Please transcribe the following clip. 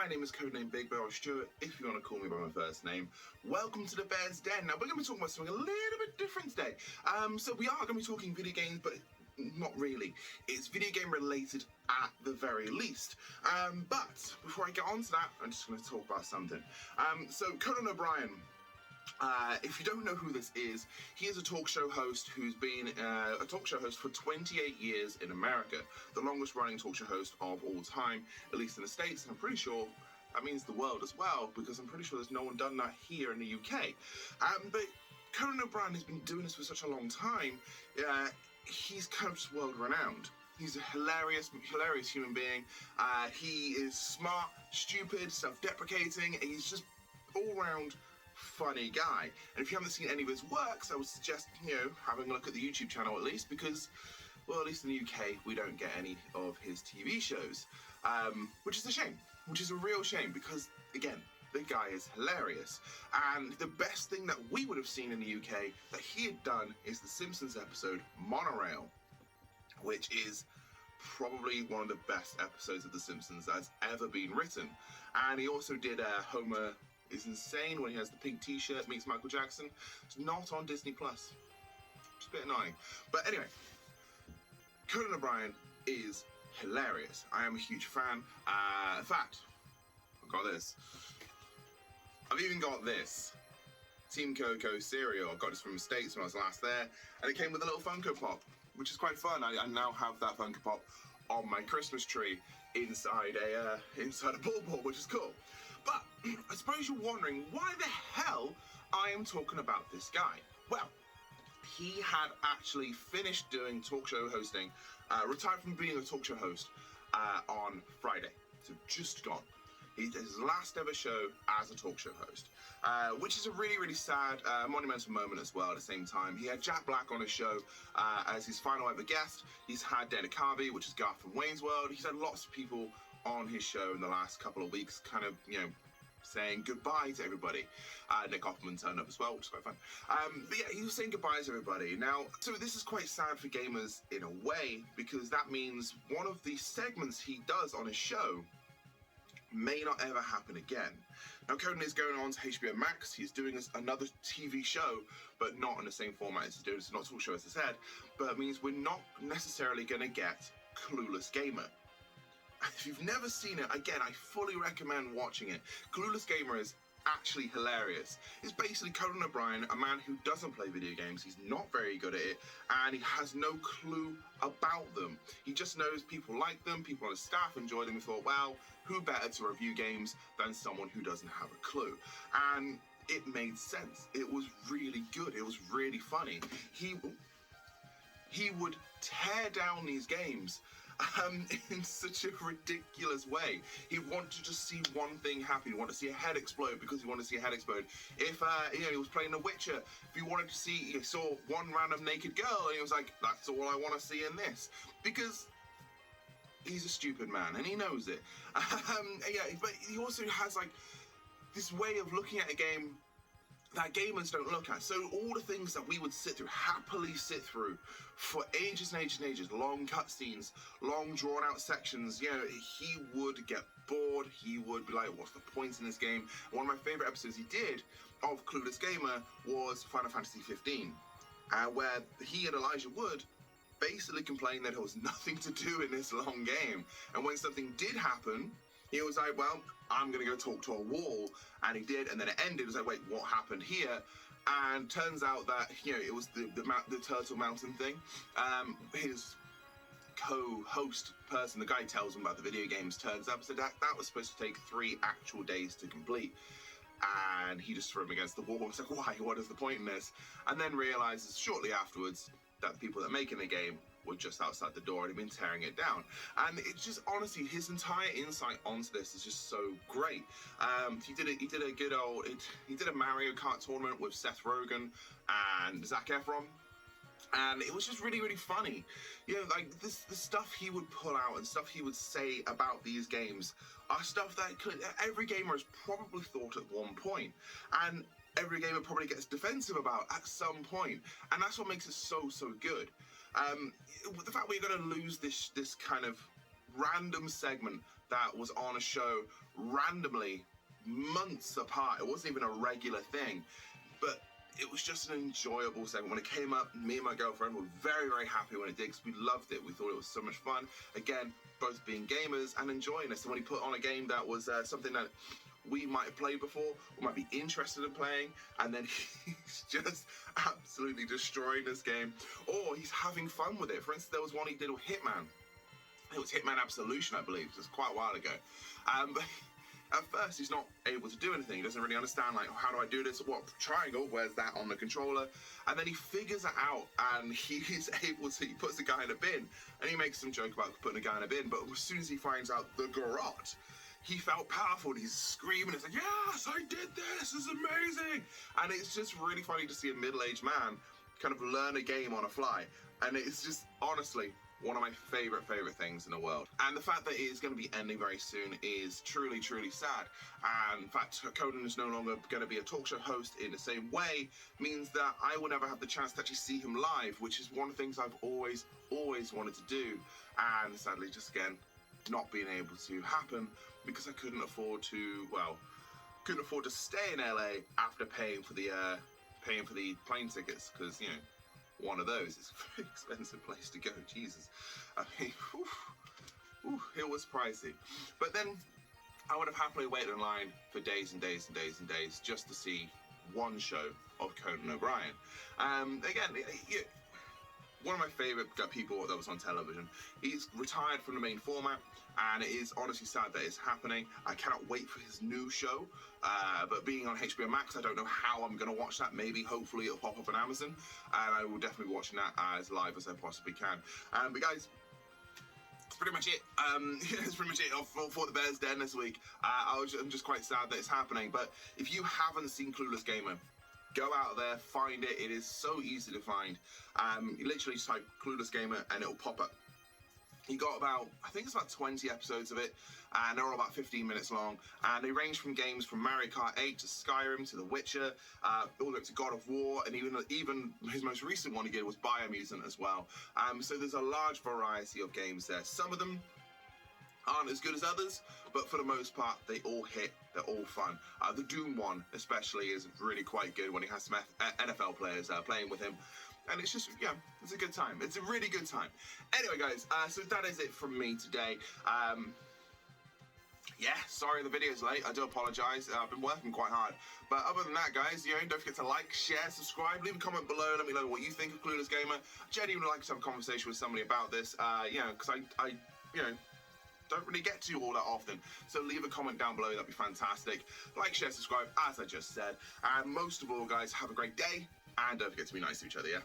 my name is Conan Big Bear or Stuart, if you want to call me by my first name. Welcome to the Bear's Den. Now we're going to be talking about something a little bit different today. So we are going to be talking video games, but not really. It's video game related at the very least. But before I get on to that, I'm just going to talk about something. So Conan O'Brien. If you don't know who this is, he is a talk show host who's been a talk show host for 28 years in America, the longest running talk show host of all time, at least in the States, and I'm pretty sure that means the world as well, because I'm pretty sure there's no one done that here in the UK. But Conan O'Brien has been doing this for such a long time, he's kind of just world renowned. He's a hilarious human being. He is smart, stupid, self-deprecating, and he's just all-round funny guy. And if you haven't seen any of his works, I would suggest, having a look at the YouTube channel at least, because, well, at least in the UK, we don't get any of his TV shows, which is a shame, which is a real shame, because, again, the guy is hilarious. And the best thing that we would have seen in the UK that he had done is the Simpsons episode Monorail, which is probably one of the best episodes of The Simpsons that's ever been written. And he also did Homer is Insane, when he has the pink t-shirt, meets Michael Jackson. It's not on Disney Plus. It's a bit annoying. But anyway, Conan O'Brien is hilarious. I am a huge fan. In fact, I've got this. I've even got this Team Coco cereal. I got this from the States when I was last there, and it came with a little Funko Pop, which is quite fun. I now have that Funko Pop on my Christmas tree inside a ball, which is cool. But I suppose you're wondering why the hell I am talking about this guy. Well, he had actually finished doing talk show hosting, retired from being a talk show host on Friday, so just gone. His last ever show as a talk show host, which is a really, really sad, monumental moment as well at the same time. He had Jack Black on his show as his final ever guest. He's had Dana Carvey, which is Garth from Wayne's World. He's had lots of people on his show in the last couple of weeks, kind of, saying goodbye to everybody. Nick Hoffman turned up as well, which is quite fun. But yeah, he was saying goodbye to everybody. Now, so this is quite sad for gamers in a way, because that means one of the segments he does on his show may not ever happen again. Now, Conan is going on to HBO Max. He's doing another TV show, but not in the same format as he's doing. It's not a talk show, as I said, but it means we're not necessarily going to get Clueless Gamer. If you've never seen it, again, I fully recommend watching it. Clueless Gamer is actually hilarious. It's basically Conan O'Brien, a man who doesn't play video games. He's not very good at it, and he has no clue about them. He just knows people like them, people on his staff enjoy them. He thought, well, who better to review games than someone who doesn't have a clue? And it made sense. It was really good. It was really funny. He would tear down these games in such a ridiculous way. He'd want to just see one thing happen. He'd want to see a head explode because he wanted to see a head explode. If he was playing The Witcher, if he wanted to see, he saw one random naked girl, and he was like, that's all I want to see in this, because he's a stupid man and he knows it. Yeah, but he also has like this way of looking at a game that gamers don't look at. So all the things that we would happily sit through for ages and ages and ages, long cutscenes, long drawn out sections, he would get bored. He would be like, what's the point in this game? And one of my favorite episodes he did of Clueless Gamer was Final Fantasy 15, where he and Elijah Wood basically complained that there was nothing to do in this long game. And when something did happen, he was like, well, I'm going to go talk to a wall. And he did, and then it ended. It was like, wait, what happened here? And turns out that, it was the Turtle Mountain thing. His co-host person, the guy tells him about the video games, turns up and said that was supposed to take 3 actual days to complete. And he just threw him against the wall and said, why? What is the point in this? And then realizes shortly afterwards that the people that are making the game were just outside the door and had been tearing it down. And it's just, honestly, his entire insight onto this is just so great. He did a Mario Kart tournament with Seth Rogen and Zac Efron, and it was just really, really funny. Like the stuff he would pull out and stuff he would say about these games are stuff that every gamer has probably thought at one point, and every gamer probably gets defensive about at some point, and that's what makes it so, so good. The fact we're going to lose this kind of random segment that was on a show randomly months apart. It wasn't even a regular thing, but it was just an enjoyable segment. When it came up, me and my girlfriend were very, very happy when it did, because we loved it. We thought it was so much fun. Again, both being gamers and enjoying this. And when he put on a game that was something that we might have played before, or might be interested in playing, and then he's just absolutely destroying this game, or he's having fun with it. For instance, there was one he did with Hitman. It was Hitman Absolution, I believe. It was quite a while ago. But at first, he's not able to do anything. He doesn't really understand, like, how do I do this? What triangle? Where's that on the controller? And then he figures it out, and he's able to, he puts the guy in a bin, and he makes some joke about putting a guy in a bin, but as soon as he finds out the garrote, he felt powerful, and he's screaming. It's like, yes, I did this. This is amazing. And it's just really funny to see a middle-aged man kind of learn a game on a fly. And it's just, honestly, one of my favorite things in the world. And the fact that it is going to be ending very soon is truly, truly sad. And in fact, Conan is no longer going to be a talk show host in the same way, means that I will never have the chance to actually see him live, which is one of the things I've always wanted to do. And sadly, just again, not being able to happen, because I couldn't afford to stay in LA after paying for the plane tickets, because, you know, one of those is a very expensive place to go. Jesus, I mean, it was pricey. But then I would have happily waited in line for days and days and days and days just to see one show of Conan O'Brien. Again, one of my favorite people that was on television. He's retired from the main format, and it is honestly sad that it's happening. I cannot wait for his new show, but being on HBO Max, I don't know how I'm going to watch that. Maybe, hopefully, it'll pop up on Amazon, and I will definitely be watching that as live as I possibly can. But guys, that's pretty much it. That's pretty much it for the Bears Den this week. I'm just quite sad that it's happening, but if you haven't seen Clueless Gamer, go out there, find it. It is so easy to find. You literally just type Clueless Gamer and it'll pop up. You got about, I think it's about 20 episodes of it, and they're all about 15 minutes long, and they range from games from Mario Kart 8 to Skyrim to The Witcher, all the way up to God of War, and even his most recent one he did was Biomutant as well. So there's a large variety of games there. Some of them aren't as good as others, but for the most part, they all hit. They're all fun. The Doom one, especially, is really quite good when he has some NFL players playing with him. And it's just, yeah, it's a good time. It's a really good time. Anyway, guys, so that is it from me today. Yeah, sorry the video's late. I do apologise. I've been working quite hard. But other than that, guys, you know, don't forget to like, share, subscribe, leave a comment below. Let me know what you think of Clueless Gamer. I genuinely like to have a conversation with somebody about this, you know, because I you know, don't really get to all that often. So leave a comment down below. That'd be fantastic. Like, share, subscribe, as I just said. And most of all, guys, have a great day. And don't forget to be nice to each other, yeah?